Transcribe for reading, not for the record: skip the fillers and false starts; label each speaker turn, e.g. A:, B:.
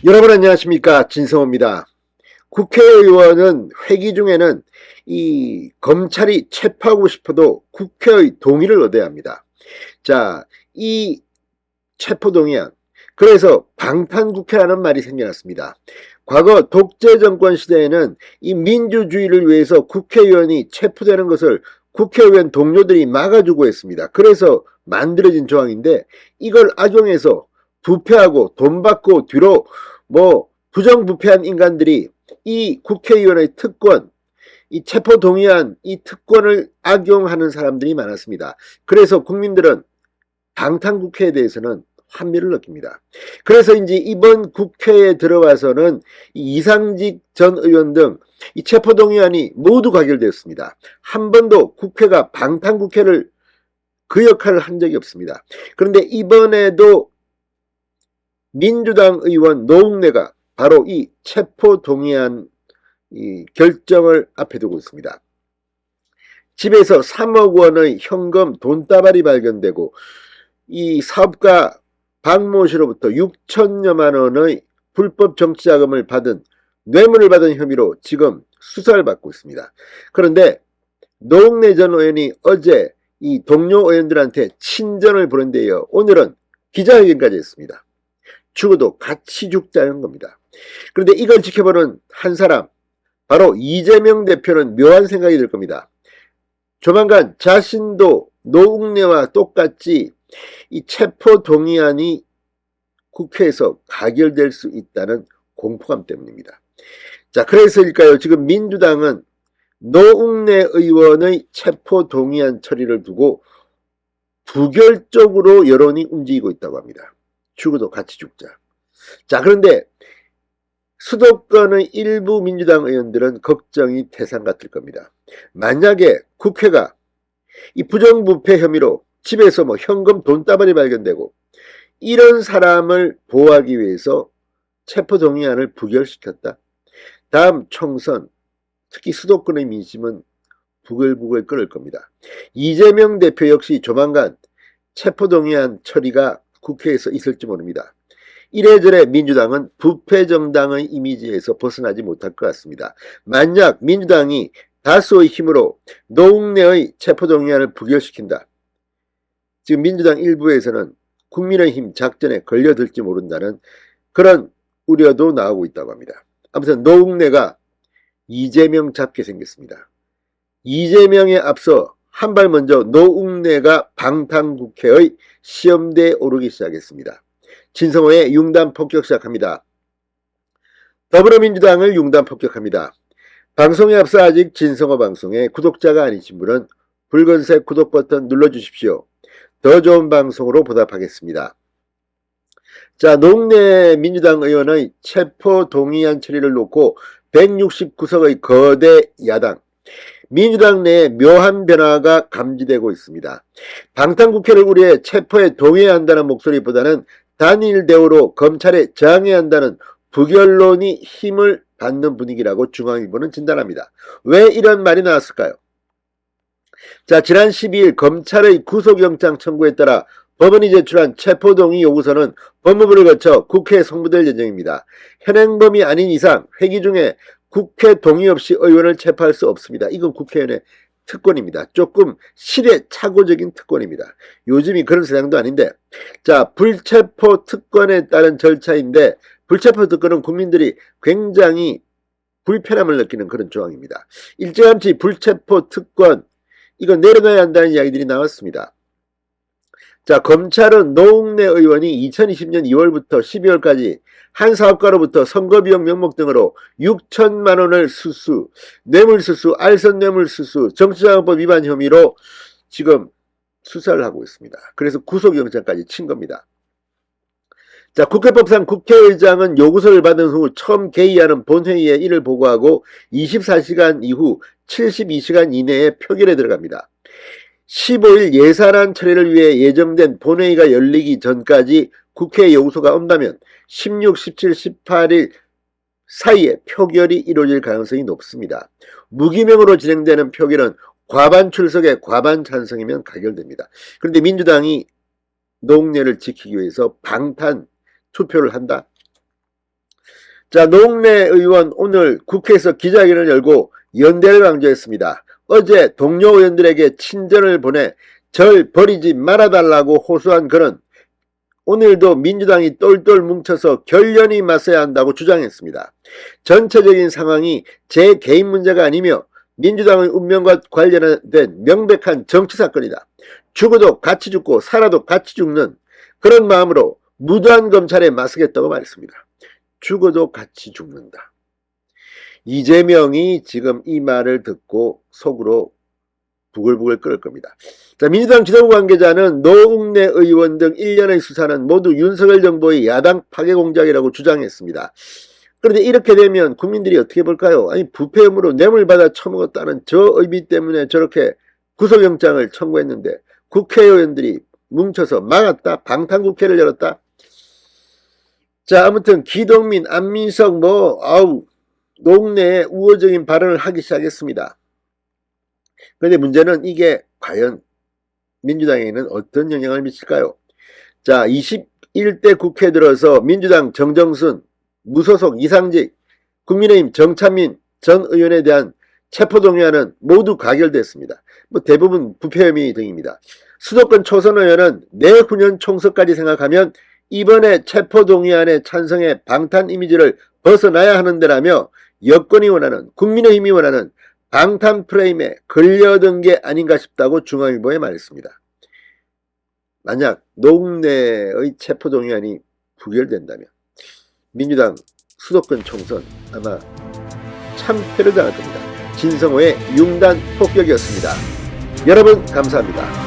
A: 여러분 안녕하십니까, 진성호입니다. 국회의원은 회기 중에는 이 검찰이 체포하고 싶어도 국회의 동의를 얻어야 합니다. 자, 이 체포동의안, 그래서 방탄국회라는 말이 생겨났습니다. 과거 독재 정권 시대에는 이 민주주의를 위해서 국회의원이 체포되는 것을 국회의원 동료들이 막아주고 했습니다. 그래서 만들어진 조항인데, 이걸 악용해서 부패하고 돈 받고 뒤로 부정부패한 인간들이 이 국회의원의 특권, 이 체포동의안 이 특권을 악용하는 사람들이 많았습니다. 그래서 국민들은 방탄국회에 대해서는 환멸을 느낍니다. 그래서인지 이번 국회에 들어와서는 이상직 전 의원 등 이 체포동의안이 모두 가결되었습니다. 한 번도 국회가 방탄국회를 그 역할을 한 적이 없습니다. 그런데 이번에도 민주당 의원 노웅래가 바로 이 체포동의안 이 결정을 앞에 두고 있습니다. 집에서 3억 원의 현금 돈다발이 발견되고 이 사업가 박모 씨로부터 6천여만 원의 불법 정치자금을 받은 뇌물을 받은 혐의로 지금 수사를 받고 있습니다. 그런데 노웅래 전 의원이 어제 이 동료 의원들한테 친전을 보낸데요, 오늘은 기자회견까지 했습니다. 죽어도 같이 죽자는 겁니다. 그런데 이걸 지켜보는 한 사람, 바로 이재명 대표는 묘한 생각이 들 겁니다. 조만간 자신도 노웅래와 똑같이 이 체포동의안이 국회에서 가결될 수 있다는 공포감 때문입니다. 자, 그래서일까요? 지금 민주당은 노웅래 의원의 체포동의안 처리를 두고 부결적으로 여론이 움직이고 있다고 합니다. 죽어도 같이 죽자. 자, 그런데 수도권의 일부 민주당 의원들은 걱정이 태산 같을 겁니다. 만약에 국회가 이 부정부패 혐의로 집에서 현금 돈다발이 발견되고 이런 사람을 보호하기 위해서 체포동의안을 부결시켰다. 다음 총선, 특히 수도권의 민심은 부글부글 끓을 겁니다. 이재명 대표 역시 조만간 체포동의안 처리가 국회에서 있을지 모릅니다. 이래저래 민주당은 부패정당의 이미지에서 벗어나지 못할 것 같습니다. 만약 민주당이 다수의 힘으로 노웅래의 체포동의안을 부결시킨다. 지금 민주당 일부에서는 국민의힘 작전에 걸려들지 모른다는 그런 우려도 나오고 있다고 합니다. 아무튼 노웅래가 이재명 잡게 생겼습니다. 이재명에 앞서 한 발 먼저 노웅래가 방탄국회의 시험대에 오르기 시작했습니다. 진성호의 융단 폭격 시작합니다. 더불어민주당을 융단 폭격합니다. 방송에 앞서 아직 진성호 방송에 구독자가 아니신 분은 붉은색 구독 버튼 눌러주십시오. 더 좋은 방송으로 보답하겠습니다. 자, 노웅래 민주당 의원의 체포동의안 처리를 놓고 169석의 거대 야당, 민주당 내에 묘한 변화가 감지되고 있습니다. 방탄국회를 우리의 체포에 동의해야 한다는 목소리보다는 단일 대우로 검찰에 저항해야 한다는 부결론이 힘을 받는 분위기라고 중앙일보는 진단합니다. 왜 이런 말이 나왔을까요? 자, 지난 12일 검찰의 구속영장 청구에 따라 법원이 제출한 체포동의 요구서는 법무부를 거쳐 국회에 송부될 예정입니다. 현행범이 아닌 이상 회기 중에 국회 동의 없이 의원을 체포할 수 없습니다. 이건 국회의원의 특권입니다. 조금 시대착오적인 특권입니다. 요즘이 그런 세상도 아닌데, 자, 불체포 특권에 따른 절차인데, 불체포 특권은 국민들이 굉장히 불편함을 느끼는 그런 조항입니다. 일찌감치 불체포 특권, 이거 내려놔야 한다는 이야기들이 나왔습니다. 자, 검찰은 노웅래 의원이 2020년 2월부터 12월까지 한 사업가로부터 선거비용 명목 등으로 6천만 원을 수수, 뇌물수수, 알선 뇌물수수, 정치자금법 위반 혐의로 지금 수사를 하고 있습니다. 그래서 구속영장까지 친 겁니다. 자, 국회법상 국회의장은 요구서를 받은 후 처음 개의하는 본회의에 이를 보고하고 24시간 이후 72시간 이내에 표결에 들어갑니다. 15일 예산안 처리를 위해 예정된 본회의가 열리기 전까지 국회에 요구서가 온다면 16, 17, 18일 사이에 표결이 이루어질 가능성이 높습니다. 무기명으로 진행되는 표결은 과반 출석에 과반 찬성이면 가결됩니다. 그런데 민주당이 노웅래를 지키기 위해서 방탄 투표를 한다? 자, 노웅래 의원 오늘 국회에서 기자회견을 열고 연대를 강조했습니다. 어제 동료 의원들에게 친전을 보내 절 버리지 말아달라고 호소한 그는 오늘도 민주당이 똘똘 뭉쳐서 결연히 맞서야 한다고 주장했습니다. 전체적인 상황이 제 개인 문제가 아니며 민주당의 운명과 관련된 명백한 정치 사건이다. 죽어도 같이 죽고 살아도 같이 죽는 그런 마음으로 무도한 검찰에 맞서겠다고 말했습니다. 죽어도 같이 죽는다. 이재명이 지금 이 말을 듣고 속으로 부글부글 끓을 겁니다. 자, 민주당 지도부 관계자는 노웅래 의원 등 일련의 수사는 모두 윤석열 정부의 야당 파괴 공작이라고 주장했습니다. 그런데 이렇게 되면 국민들이 어떻게 볼까요? 아니, 부패 혐의로 뇌물 받아 처먹었다는 저 의미 때문에 저렇게 구속영장을 청구했는데 국회의원들이 뭉쳐서 막았다? 방탄국회를 열었다? 자, 아무튼 기동민, 안민석 노웅래에 우호적인 발언을 하기 시작했습니다. 그런데 문제는 이게 과연 민주당에는 어떤 영향을 미칠까요? 자, 21대 국회 들어서 민주당 정정순, 무소속 이상직, 국민의힘 정찬민 전 의원에 대한 체포동의안은 모두 가결됐습니다. 대부분 부패 혐의 등입니다. 수도권 초선 의원은 내후년 총선까지 생각하면 이번에 체포동의안에 찬성해 방탄 이미지를 벗어나야 하는데라며 여권이 원하는, 국민의힘이 원하는 방탄 프레임에 걸려든 게 아닌가 싶다고 중앙일보에 말했습니다. 만약 노웅래의 체포동의안이 부결된다면 민주당 수도권 총선 아마 참패를 당할 겁니다. 진성호의 융단 폭격이었습니다. 여러분 감사합니다.